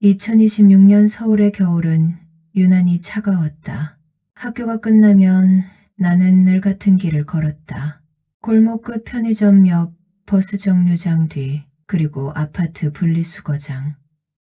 2026년 서울의 겨울은 유난히 차가웠다. 학교가 끝나면 나는 늘 같은 길을 걸었다. 골목 끝 편의점 옆 버스 정류장 뒤 그리고 아파트 분리수거장.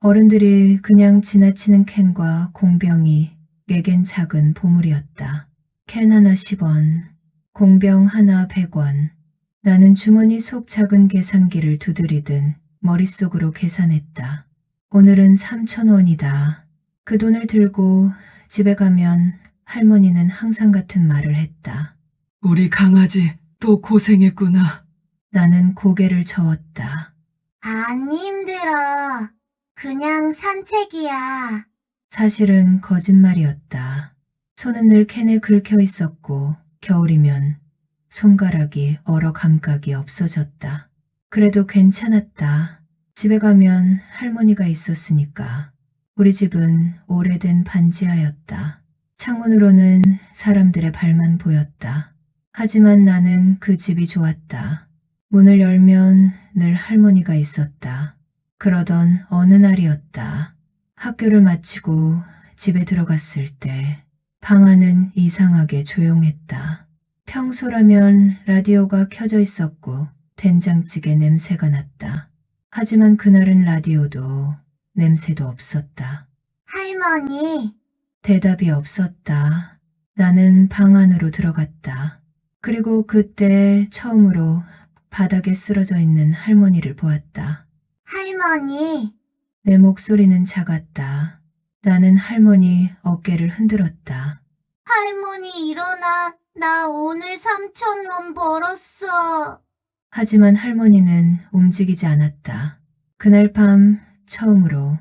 어른들이 그냥 지나치는 캔과 공병이 내겐 작은 보물이었다. 캔 하나 10원, 공병 하나 100원. 나는 주머니 속 작은 계산기를 두드리듯 머릿속으로 계산했다. 오늘은 3,000원이다. 그 돈을 들고 집에 가면 할머니는 항상 같은 말을 했다. 우리 강아지 또 고생했구나. 나는 고개를 저었다. 안 힘들어. 그냥 산책이야. 사실은 거짓말이었다. 손은 늘 캔에 긁혀 있었고 겨울이면 손가락이 얼어 감각이 없어졌다. 그래도 괜찮았다. 집에 가면 할머니가 있었으니까. 우리 집은 오래된 반지하였다. 창문으로는 사람들의 발만 보였다. 하지만 나는 그 집이 좋았다. 문을 열면 늘 할머니가 있었다. 그러던 어느 날이었다. 학교를 마치고 집에 들어갔을 때 방 안은 이상하게 조용했다. 평소라면 라디오가 켜져 있었고 된장찌개 냄새가 났다. 하지만 그날은 라디오도 냄새도 없었다. 할머니, 대답이 없었다. 나는 방 안으로 들어갔다. 그리고 그때 처음으로 바닥에 쓰러져 있는 할머니를 보았다. 할머니, 내 목소리는 작았다. 나는 할머니 어깨를 흔들었다. 할머니 일어나. 나 오늘 3,000원 벌었어. 하지만 할머니는 움직이지 않았다. 그날 밤 처음으로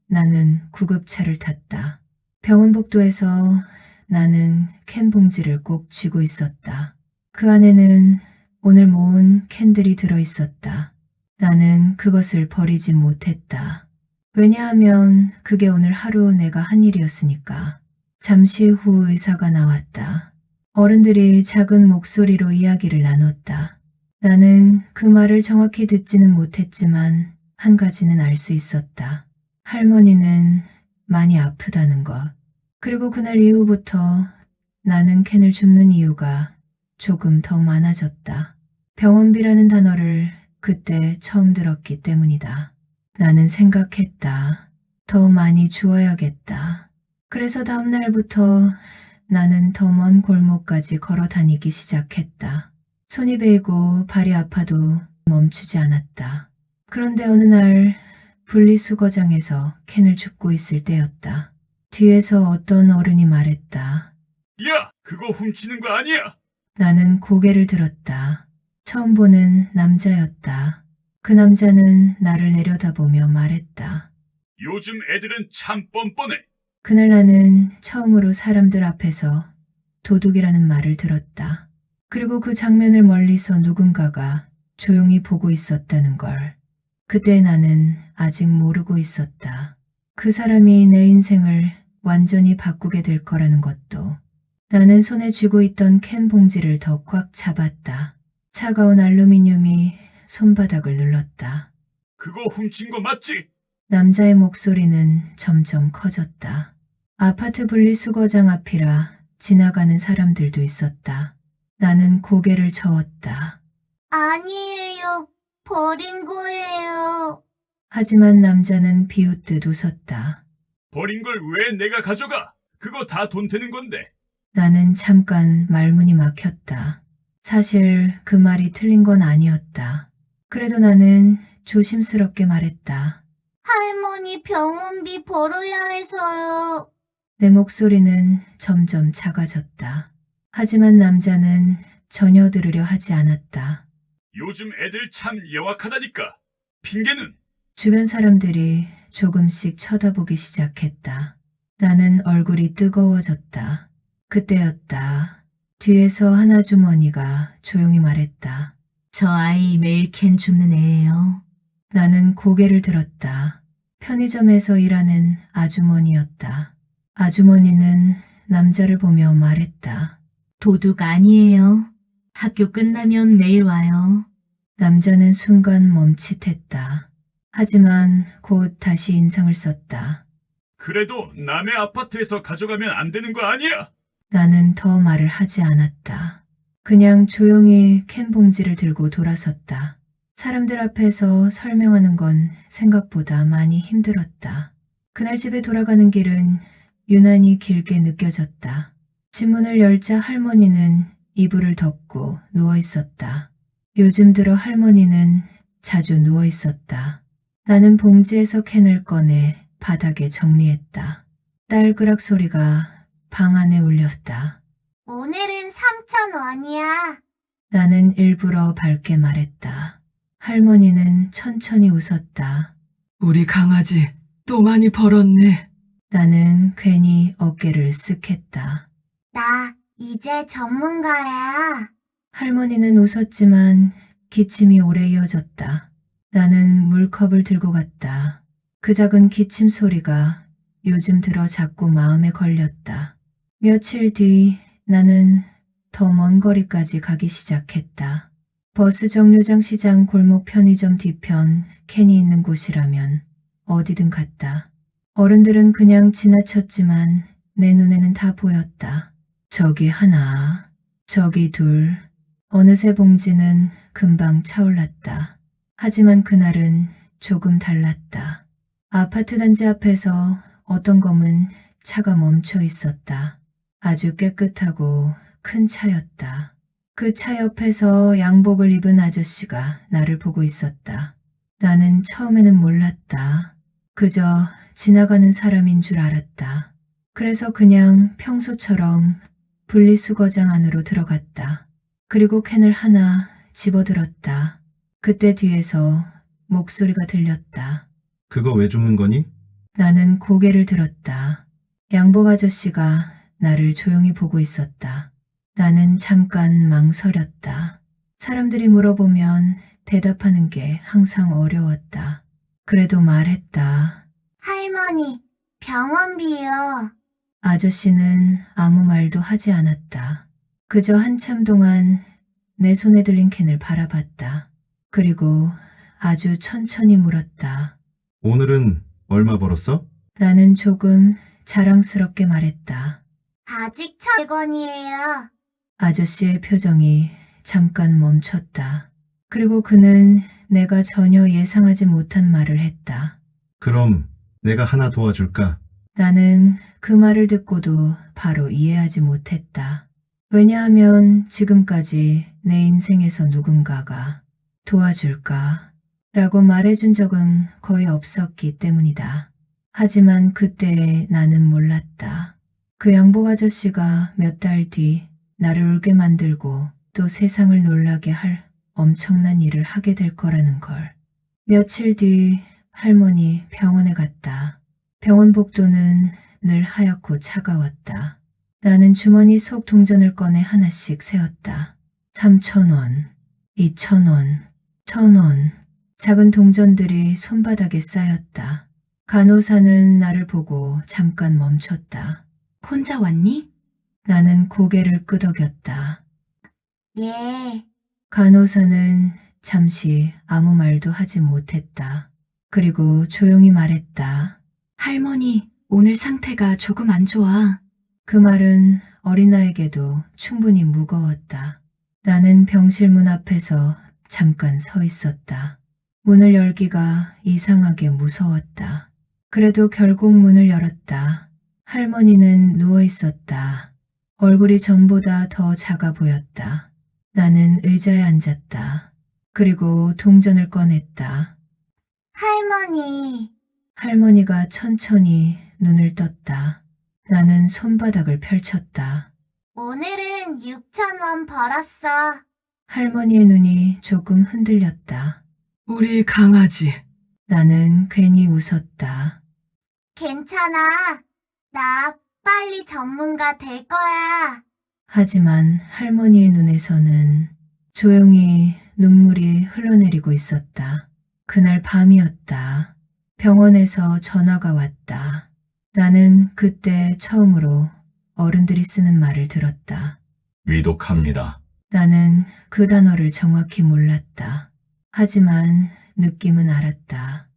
나는 구급차를 탔다. 병원 복도에서 나는 캔 봉지를 꼭 쥐고 있었다. 그 안에는 오늘 모은 캔들이 들어있었다. 나는 그것을 버리지 못했다. 왜냐하면 그게 오늘 하루 내가 한 일이었으니까. 잠시 후 의사가 나왔다. 어른들이 작은 목소리로 이야기를 나눴다. 나는 그 말을 정확히 듣지는 못했지만 한 가지는 알 수 있었다. 할머니는 많이 아프다는 것. 그리고 그날 이후부터 나는 캔을 줍는 이유가 조금 더 많아졌다. 병원비라는 단어를 그때 처음 들었기 때문이다. 나는 생각했다. 더 많이 주어야겠다. 그래서 다음 날부터 나는 더 먼 골목까지 걸어 다니기 시작했다. 손이 베이고 발이 아파도 멈추지 않았다. 그런데 어느 날 분리수거장에서 캔을 줍고 있을 때였다. 뒤에서 어떤 어른이 말했다. 야, 그거 훔치는 거 아니야? 나는 고개를 들었다. 처음 보는 남자였다. 그 남자는 나를 내려다보며 말했다. 요즘 애들은 참 뻔뻔해. 그날 나는 처음으로 사람들 앞에서 도둑이라는 말을 들었다. 그리고 그 장면을 멀리서 누군가가 조용히 보고 있었다는 걸. 그때 나는 아직 모르고 있었다. 그 사람이 내 인생을 완전히 바꾸게 될 거라는 것도. 나는 손에 쥐고 있던 캔 봉지를 더 꽉 잡았다. 차가운 알루미늄이 손바닥을 눌렀다. 그거 훔친 거 맞지? 남자의 목소리는 점점 커졌다. 아파트 분리수거장 앞이라 지나가는 사람들도 있었다. 나는 고개를 저었다. 아니에요. 버린 거예요. 하지만 남자는 비웃듯 웃었다. 버린 걸 왜 내가 가져가? 그거 다 돈 되는 건데. 나는 잠깐 말문이 막혔다. 사실 그 말이 틀린 건 아니었다. 그래도 나는 조심스럽게 말했다. 할머니 병원비 벌어야 해서요. 내 목소리는 점점 작아졌다. 하지만 남자는 전혀 들으려 하지 않았다. 요즘 애들 참 영악하다니까. 핑계는 주변 사람들이 조금씩 쳐다보기 시작했다. 나는 얼굴이 뜨거워졌다. 그때였다. 뒤에서 한 아주머니가 조용히 말했다. 저 아이 매일 캔 줍는 애예요. 나는 고개를 들었다. 편의점에서 일하는 아주머니였다. 아주머니는 남자를 보며 말했다. 도둑 아니에요. 학교 끝나면 매일 와요. 남자는 순간 멈칫했다. 하지만 곧 다시 인상을 썼다. 그래도 남의 아파트에서 가져가면 안 되는 거 아니야? 나는 더 말을 하지 않았다. 그냥 조용히 캔 봉지를 들고 돌아섰다. 사람들 앞에서 설명하는 건 생각보다 많이 힘들었다. 그날 집에 돌아가는 길은 유난히 길게 느껴졌다. 집 문을 열자 할머니는 이불을 덮고 누워 있었다. 요즘 들어 할머니는 자주 누워 있었다. 나는 봉지에서 캔을 꺼내 바닥에 정리했다. 딸그락 소리가 방 안에 울렸다. 오늘은 3,000원이야. 나는 일부러 밝게 말했다. 할머니는 천천히 웃었다. 우리 강아지 또 많이 벌었네. 나는 괜히 어깨를 쓱 했다. 나 이제 전문가야. 할머니는 웃었지만 기침이 오래 이어졌다. 나는 물컵을 들고 갔다. 그 작은 기침 소리가 요즘 들어 자꾸 마음에 걸렸다. 며칠 뒤 나는 더 먼 거리까지 가기 시작했다. 버스 정류장, 시장, 골목, 편의점 뒤편, 캔이 있는 곳이라면 어디든 갔다. 어른들은 그냥 지나쳤지만 내 눈에는 다 보였다. 저기 하나, 저기 둘. 어느새 봉지는 금방 차올랐다. 하지만 그날은 조금 달랐다. 아파트 단지 앞에서 어떤 검은 차가 멈춰 있었다. 아주 깨끗하고 큰 차였다. 그 차 옆에서 양복을 입은 아저씨가 나를 보고 있었다. 나는 처음에는 몰랐다. 그저 지나가는 사람인 줄 알았다. 그래서 그냥 평소처럼 분리수거장 안으로 들어갔다. 그리고 캔을 하나 집어들었다. 그때 뒤에서 목소리가 들렸다. 그거 왜 줍는 거니? 나는 고개를 들었다. 양복 아저씨가 나를 조용히 보고 있었다. 나는 잠깐 망설였다. 사람들이 물어보면 대답하는 게 항상 어려웠다. 그래도 말했다. 할머니, 병원비요. 아저씨는 아무 말도 하지 않았다. 그저 한참 동안 내 손에 들린 캔을 바라봤다. 그리고 아주 천천히 물었다. 오늘은 얼마 벌었어? 나는 조금 자랑스럽게 말했다. 아직 1,100원이에요. 아저씨의 표정이 잠깐 멈췄다. 그리고 그는 내가 전혀 예상하지 못한 말을 했다. 그럼 내가 하나 도와줄까? 나는 그 말을 듣고도 바로 이해하지 못했다. 왜냐하면 지금까지 내 인생에서 누군가가 도와줄까? 라고 말해준 적은 거의 없었기 때문이다. 하지만 그때 나는 몰랐다. 그 양복 아저씨가 몇 달 뒤 나를 울게 만들고 또 세상을 놀라게 할 엄청난 일을 하게 될 거라는 걸. 며칠 뒤 할머니 병원에 갔다. 병원 복도는 늘 하얗고 차가웠다. 나는 주머니 속 동전을 꺼내 하나씩 세었다. 3,000원, 2,000원, 1,000원. 작은 동전들이 손바닥에 쌓였다. 간호사는 나를 보고 잠깐 멈췄다. 혼자 왔니? 나는 고개를 끄덕였다. 예. 간호사는 잠시 아무 말도 하지 못했다. 그리고 조용히 말했다. 할머니, 오늘 상태가 조금 안 좋아. 그 말은 어린아이에게도 충분히 무거웠다. 나는 병실 문 앞에서 잠깐 서 있었다. 문을 열기가 이상하게 무서웠다. 그래도 결국 문을 열었다. 할머니는 누워 있었다. 얼굴이 전보다 더 작아 보였다. 나는 의자에 앉았다. 그리고 동전을 꺼냈다. 할머니, 할머니가 천천히 눈을 떴다. 나는 손바닥을 펼쳤다. 오늘은 6,000원 벌었어. 할머니의 눈이 조금 흔들렸다. 우리 강아지. 나는 괜히 웃었다. 괜찮아. 나 빨리 전문가 될 거야. 하지만 할머니의 눈에서는 조용히 눈물이 흘러내리고 있었다. 그날 밤이었다. 병원에서 전화가 왔다. 나는 그때 처음으로 어른들이 쓰는 말을 들었다. 위독합니다. 나는 그 단어를 정확히 몰랐다. 하지만 느낌은 알았다.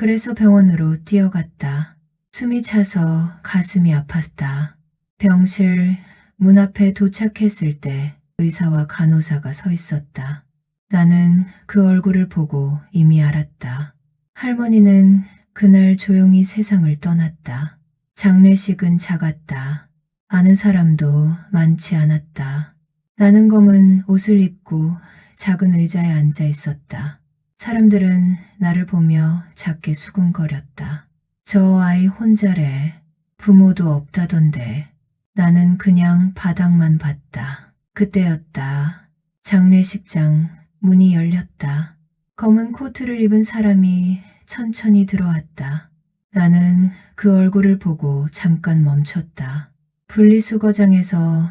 그래서 병원으로 뛰어갔다. 숨이 차서 가슴이 아팠다. 병실 문 앞에 도착했을 때 의사와 간호사가 서 있었다. 나는 그 얼굴을 보고 이미 알았다. 할머니는 그날 조용히 세상을 떠났다. 장례식은 작았다. 아는 사람도 많지 않았다. 나는 검은 옷을 입고 작은 의자에 앉아 있었다. 사람들은 나를 보며 작게 수근거렸다. 저 아이 혼자래. 부모도 없다던데. 나는 그냥 바닥만 봤다. 그때였다. 장례식장 문이 열렸다. 검은 코트를 입은 사람이 천천히 들어왔다. 나는 그 얼굴을 보고 잠깐 멈췄다. 분리수거장에서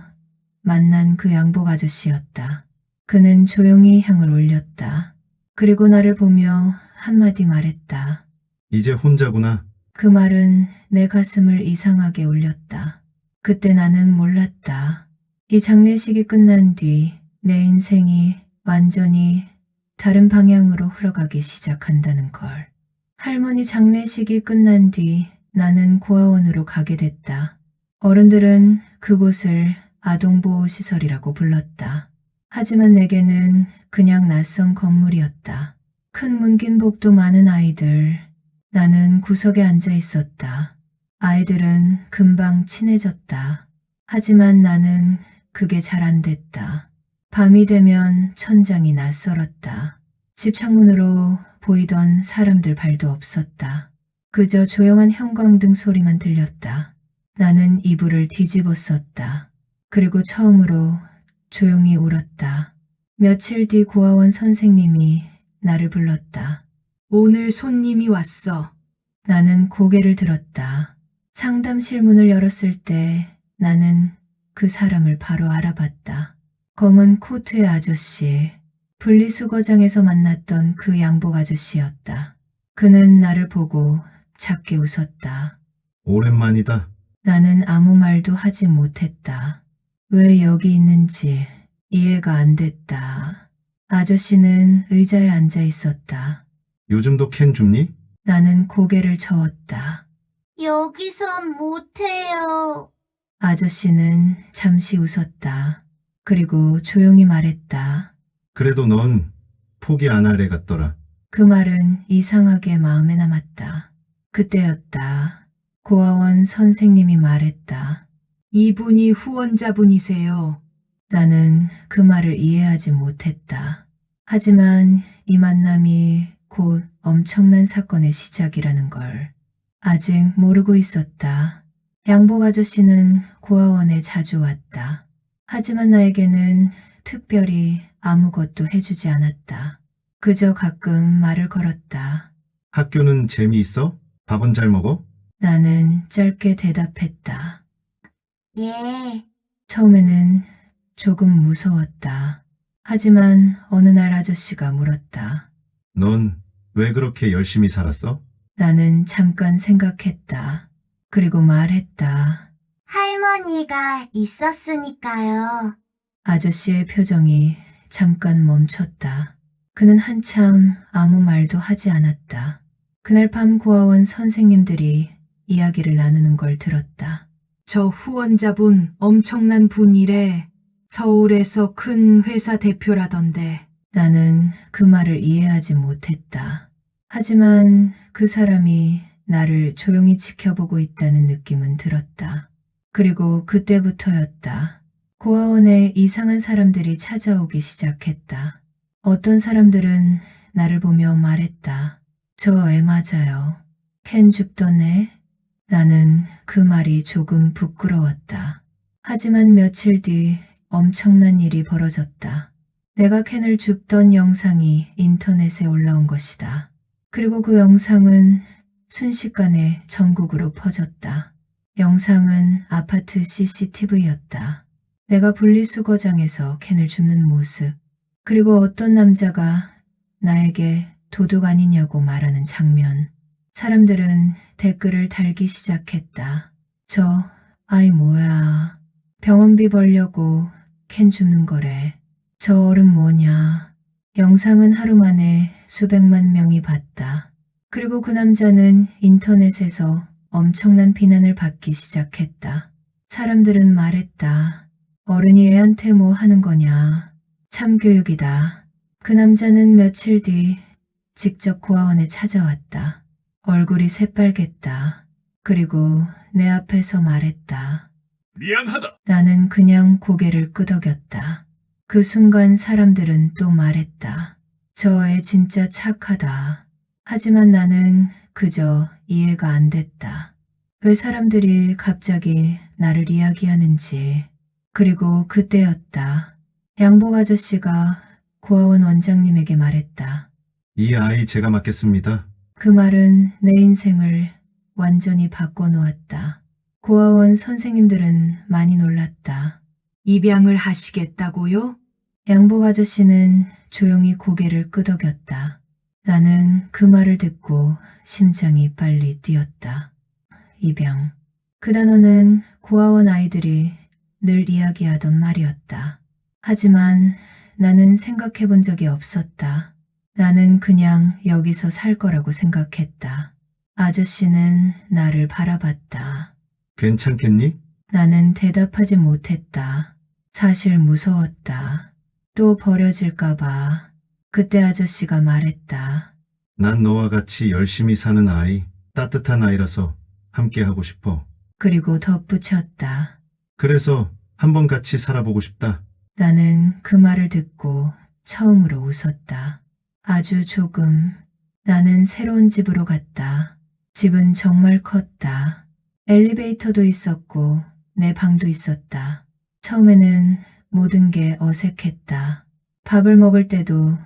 만난 그 양복 아저씨였다. 그는 조용히 향을 올렸다. 그리고 나를 보며 한마디 말했다. 이제 혼자구나. 그 말은 내 가슴을 이상하게 울렸다. 그때 나는 몰랐다. 이 장례식이 끝난 뒤 내 인생이 완전히 다른 방향으로 흘러가기 시작한다는 걸. 할머니 장례식이 끝난 뒤 나는 고아원으로 가게 됐다. 어른들은 그곳을 아동보호시설이라고 불렀다. 하지만 내게는 그냥 낯선 건물이었다. 큰 문긴복도 많은 아이들. 나는 구석에 앉아 있었다. 아이들은 금방 친해졌다. 하지만 나는 그게 잘 안 됐다. 밤이 되면 천장이 낯설었다. 집 창문으로 보이던 사람들 발도 없었다. 그저 조용한 형광등 소리만 들렸다. 나는 이불을 뒤집었었다. 그리고 처음으로 조용히 울었다. 며칠 뒤 고아원 선생님이 나를 불렀다. 오늘 손님이 왔어. 나는 고개를 들었다. 상담실 문을 열었을 때 나는 그 사람을 바로 알아봤다. 검은 코트의 아저씨, 분리수거장에서 만났던 그 양복 아저씨였다. 그는 나를 보고 작게 웃었다. 오랜만이다. 나는 아무 말도 하지 못했다. 왜 여기 있는지 이해가 안 됐다. 아저씨는 의자에 앉아 있었다. 요즘도 캔 줍니? 나는 고개를 저었다. 여기선 못해요. 아저씨는 잠시 웃었다. 그리고 조용히 말했다. 그래도 넌 포기 안 할애 같더라. 그 말은 이상하게 마음에 남았다. 그때였다. 고아원 선생님이 말했다. 이분이 후원자분이세요. 나는 그 말을 이해하지 못했다. 하지만 이 만남이 곧 엄청난 사건의 시작이라는 걸 아직 모르고 있었다. 양복 아저씨는 고아원에 자주 왔다. 하지만 나에게는 특별히 아무것도 해주지 않았다. 그저 가끔 말을 걸었다. 학교는 재미있어? 밥은 잘 먹어? 나는 짧게 대답했다. 예. 처음에는 조금 무서웠다. 하지만 어느 날 아저씨가 물었다. 넌 왜 그렇게 열심히 살았어? 나는 잠깐 생각했다. 그리고 말했다. 할머니가 있었으니까요. 아저씨의 표정이 잠깐 멈췄다. 그는 한참 아무 말도 하지 않았다. 그날 밤 고아원 선생님들이 이야기를 나누는 걸 들었다. 저 후원자분 엄청난 분이래. 서울에서 큰 회사 대표라던데. 나는 그 말을 이해하지 못했다. 하지만 그 사람이 나를 조용히 지켜보고 있다는 느낌은 들었다. 그리고 그때부터였다. 고아원에 이상한 사람들이 찾아오기 시작했다. 어떤 사람들은 나를 보며 말했다. 저 애 맞아요. 캔 줍던 애? 나는 그 말이 조금 부끄러웠다. 하지만 며칠 뒤 엄청난 일이 벌어졌다. 내가 캔을 줍던 영상이 인터넷에 올라온 것이다. 그리고 그 영상은 순식간에 전국으로 퍼졌다. 영상은 아파트 CCTV였다. 내가 분리수거장에서 캔을 줍는 모습, 그리고 어떤 남자가 나에게 도둑 아니냐고 말하는 장면. 사람들은 댓글을 달기 시작했다. 저 아이 뭐야. 병원비 벌려고 캔 줍는 거래. 저 어른 뭐냐. 영상은 하루 만에 수백만 명이 봤다. 그리고 그 남자는 인터넷에서 엄청난 비난을 받기 시작했다. 사람들은 말했다. 어른이 애한테 뭐 하는 거냐. 참교육이다. 그 남자는 며칠 뒤 직접 고아원에 찾아왔다. 얼굴이 새빨갰다. 그리고 내 앞에서 말했다. 미안하다. 나는 그냥 고개를 끄덕였다. 그 순간 사람들은 또 말했다. 저 애 진짜 착하다. 하지만 나는 그저 이해가 안 됐다. 왜 사람들이 갑자기 나를 이야기하는지. 그리고 그때였다. 양복 아저씨가 고아원 원장님에게 말했다. 이 아이 제가 맡겠습니다. 그 말은 내 인생을 완전히 바꿔놓았다. 고아원 선생님들은 많이 놀랐다. 입양을 하시겠다고요? 양복 아저씨는 조용히 고개를 끄덕였다. 나는 그 말을 듣고 심장이 빨리 뛰었다. 입양. 그 단어는 고아원 아이들이 늘 이야기하던 말이었다. 하지만 나는 생각해 본 적이 없었다. 나는 그냥 여기서 살 거라고 생각했다. 아저씨는 나를 바라봤다. 괜찮겠니? 나는 대답하지 못했다. 사실 무서웠다. 또 버려질까봐. 그때 아저씨가 말했다. 난 너와 같이 열심히 사는 아이, 따뜻한 아이라서 함께 하고 싶어. 그리고 덧붙였다. 그래서 한번 같이 살아보고 싶다. 나는 그 말을 듣고 처음으로 웃었다. 아주 조금. 나는 새로운 집으로 갔다. 집은 정말 컸다. 엘리베이터도 있었고 내 방도 있었다. 처음에는 모든 게 어색했다. 밥을 먹을 때도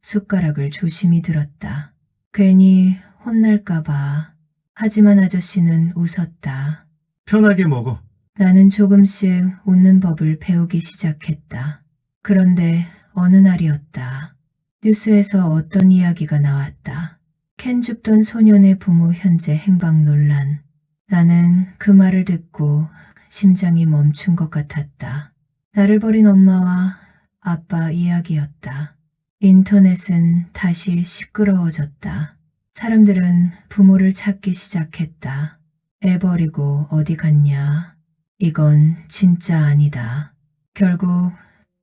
숟가락을 조심히 들었다. 괜히 혼날까봐. 하지만 아저씨는 웃었다. 편하게 먹어. 나는 조금씩 웃는 법을 배우기 시작했다. 그런데 어느 날이었다. 뉴스에서 어떤 이야기가 나왔다. 캔 줍던 소년의 부모 현재 행방 논란. 나는 그 말을 듣고 심장이 멈춘 것 같았다. 나를 버린 엄마와 아빠 이야기였다. 인터넷은 다시 시끄러워졌다. 사람들은 부모를 찾기 시작했다. 애 버리고 어디 갔냐? 이건 진짜 아니다. 결국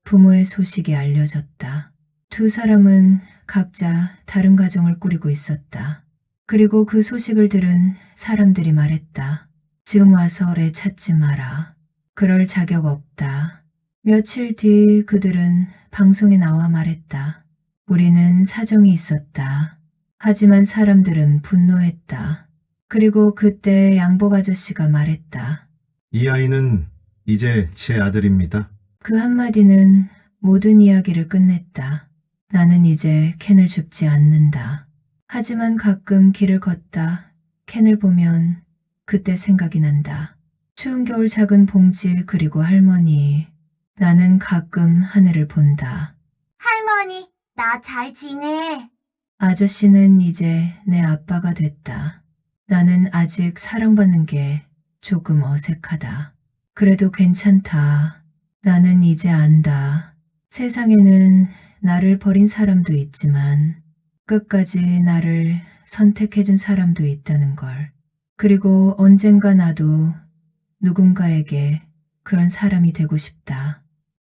부모의 소식이 알려졌다. 두 사람은 각자 다른 가정을 꾸리고 있었다. 그리고 그 소식을 들은 사람들이 말했다. 지금 와서 애 찾지 마라. 그럴 자격 없다. 며칠 뒤 그들은 방송에 나와 말했다. 우리는 사정이 있었다. 하지만 사람들은 분노했다. 그리고 그때 양복 아저씨가 말했다. 이 아이는 이제 제 아들입니다. 그 한마디는 모든 이야기를 끝냈다. 나는 이제 켄을 줍지 않는다. 하지만 가끔 길을 걷다 켄을 보면 그때 생각이 난다. 추운 겨울 작은 봉지 그리고 할머니. 나는 가끔 하늘을 본다. 할머니, 나 잘 지내. 아저씨는 이제 내 아빠가 됐다. 나는 아직 사랑받는 게 조금 어색하다. 그래도 괜찮다. 나는 이제 안다. 세상에는 나를 버린 사람도 있지만 끝까지 나를 선택해준 사람도 있다는 걸. 그리고 언젠가 나도 누군가에게 그런 사람이 되고 싶다.